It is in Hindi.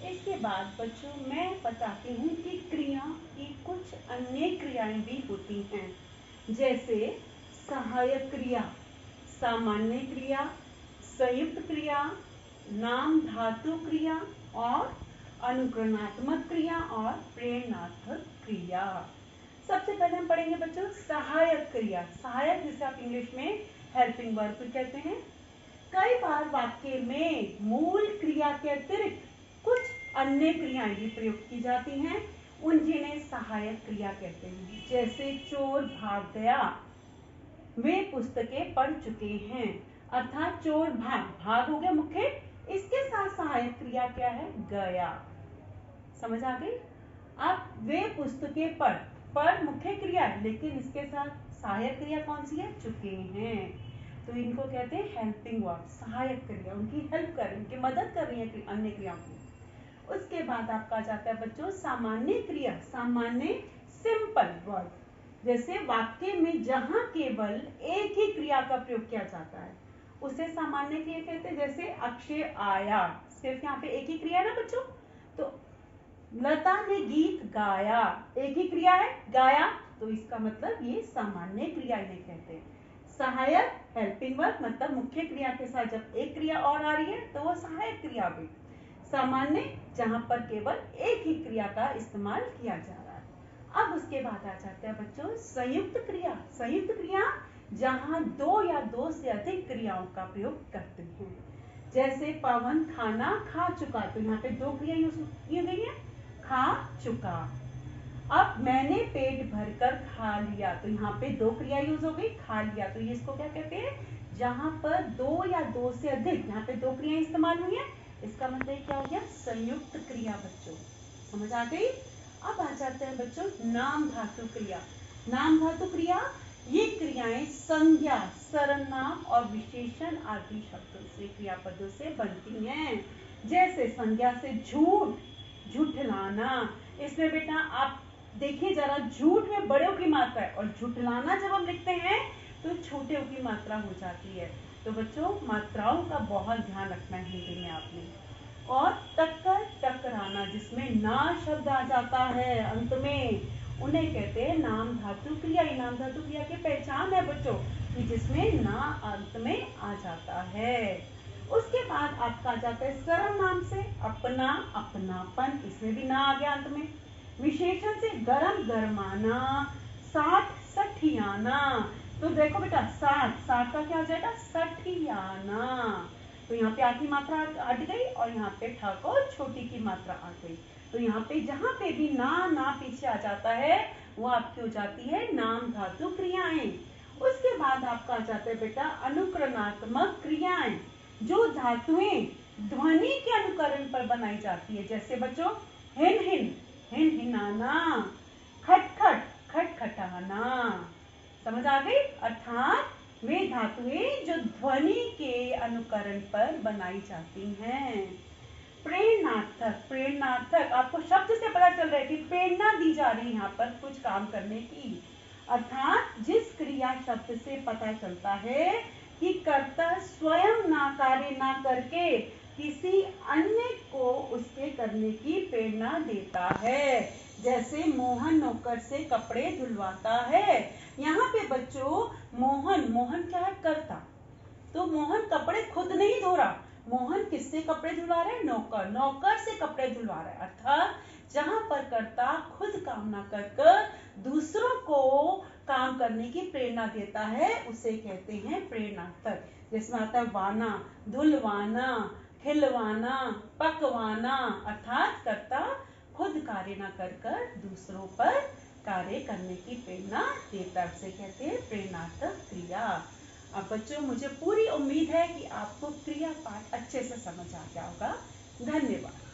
इसके बाद बच्चों मैं बताती हूँ कि क्रिया की कुछ अन्य क्रियाएं भी होती हैं, जैसे सहायक क्रिया, सामान्य क्रिया, संयुक्त क्रिया, नाम धातु क्रिया और अनुकरणात्मक क्रिया और प्रेरणात्मक क्रिया। सबसे पहले हम पढ़ेंगे बच्चों सहायक क्रिया। सहायक जिसे आप इंग्लिश में हेल्पिंग वर्ब कहते हैं। कई बार वाक्य में मूल क्रिया के अतिरिक्त कुछ अन्य क्रियाएं भी प्रयोग की जाती हैं, उन जिन्हें सहायक क्रिया कहते हैं। जैसे चोर भाग गया, वे पुस्तकें पढ़ चुके हैं। अर्थात चोर भाग हो गया मुख्य, इसके साथ सहायक क्रिया क्या है? गया। समझ आ गई? अब वे पुस्तकें पढ़ मुख्य क्रिया है, लेकिन इसके साथ सहायक क्रिया कौन सी है? चुके हैं। तो इनको कहते हैं हेल्पिंग वर्ब, सहायक क्रिया, उनकी हेल्प कर रही है, उनकी मदद कर रही है अन्य क्रियाओं की। उसके बाद आपका जाता है बच्चों सामान्य क्रिया, सामान्य सिंपल वर्ब। जैसे वाक्य में जहां केवल एक ही क्रिया का प्रयोग किया जाता है उसे सामान्य क्रिया कहते हैं। जैसे अक्षय आया, सिर्फ यहाँ पे एक ही क्रिया है ना बच्चों। तो लता ने गीत गाया, एक ही क्रिया है गाया, तो इसका मतलब ये सामान्य क्रिया इन्हें कहते हैं। सहायक हेल्पिंग वर्ब मतलब मुख्य क्रिया के साथ जब एक क्रिया और आ रही है तो वो सहायक क्रिया हुई। सामान्य जहां पर केवल एक ही क्रिया का इस्तेमाल किया जा रहा है। अब उसके बाद आ जाता है बच्चों संयुक्त क्रिया। संयुक्त क्रिया जहां दो या दो से अधिक क्रियाओं का प्रयोग करते हैं। जैसे पवन खाना खा चुका, तो यहाँ पे दो क्रिया यूज की गई है, खा चुका। अब मैंने पेट भरकर खा लिया, तो यहाँ पे दो क्रिया यूज हो गई, खा लिया। तो ये इसको क्या कहते हैं? जहां पर दो या दो से अधिक, यहाँ पे दो क्रिया इस्तेमाल हुई है, इसका मतलब क्या हो गया? संयुक्त क्रिया बच्चों। समझ आ गई? अब आ जाते हैं बच्चों नाम धातु क्रिया। नाम धातु क्रिया ये क्रियाएं संज्ञा, सर्वनाम और विशेषण आदि शब्दों से, क्रियापदों से बनती हैं। जैसे संज्ञा से झूठ, झूठलाना। इसमें बेटा आप देखिए जरा, झूठ में बड़ों की मात्रा है और झूठलाना जब हम लिखते हैं तो छोटे की मात्रा हो जाती है। तो बच्चों मात्राओं का बहुत ध्यान रखना है हिंदी में आपने। और टक्कर, टकराना, जिसमें ना शब्द आ जाता है अंत में, उन्हें कहते हैं नाम धातु क्रिया। नाम धातु क्रिया की पहचान है बच्चों कि जिसमें ना अंत में आ जाता है। उसके बाद आपका आ जाता है सर्वनाम से अपना, अपनापन, इसमें भी ना आ गया अंत में। विशेषण से गरम, गरमाना, साठ, सठियाना। तो देखो बेटा साठ, साठ का क्या हो जाएगा? सठियाना। तो यहाँ पे आखिरी मात्रा हट गई और यहाँ पे ठ को छोटी की मात्रा आ गई। तो यहाँ पे जहां पे भी ना पीछे आ जाता है वो आपकी हो जाती है नाम धातु क्रियाएं। उसके बाद आपका आ जाता है बेटा अनुकरणात्मक क्रियाएं, जो धातुएं ध्वनि के अनुकरण पर बनाई जाती है। जैसे बच्चों हिन हिन, हिन हिनाना, खटखट, खटखटाना। समझ आ गई? अर्थात वे धातुएं जो ध्वनि के अनुकरण पर बनाई जाती हैं। प्रेरणार्थक, प्रेरणार्थक आपको शब्द से पता चल रहा है कि प्रेरणा दी जा रही है यहाँ पर कुछ काम करने की। अर्थात जिस क्रिया शब्द से पता चलता है कि कर्ता स्वयं ना कार्य ना करके किसी अन्य को उसके करने की प्रेरणा देता है। जैसे मोहन नौकर से कपड़े धुलवाता है। यहाँ पे बच्चों मोहन, मोहन क्या है? कर्ता। तो मोहन कपड़े खुद नहीं धो रहा, मोहन किससे कपड़े धुलवा रहा है? नौकर, नौकर से कपड़े धुलवा रहा है। अर्थात जहां पर कर्ता खुद काम ना कर दूसरों को काम करने की प्रेरणा देता है उसे कहते हैं प्रेरणार्थक। जिसमें आता है वाना, धुलवाना, खिलवाना, पकवाना। अर्थात कर्ता खुद कार्य ना कर दूसरों पर कार्य करने की प्रेरणा देता है, उसे कहते हैं प्रेरणार्थक क्रिया। अब बच्चों मुझे पूरी उम्मीद है कि आपको क्रिया पाठ अच्छे से समझ आ गया होगा। धन्यवाद।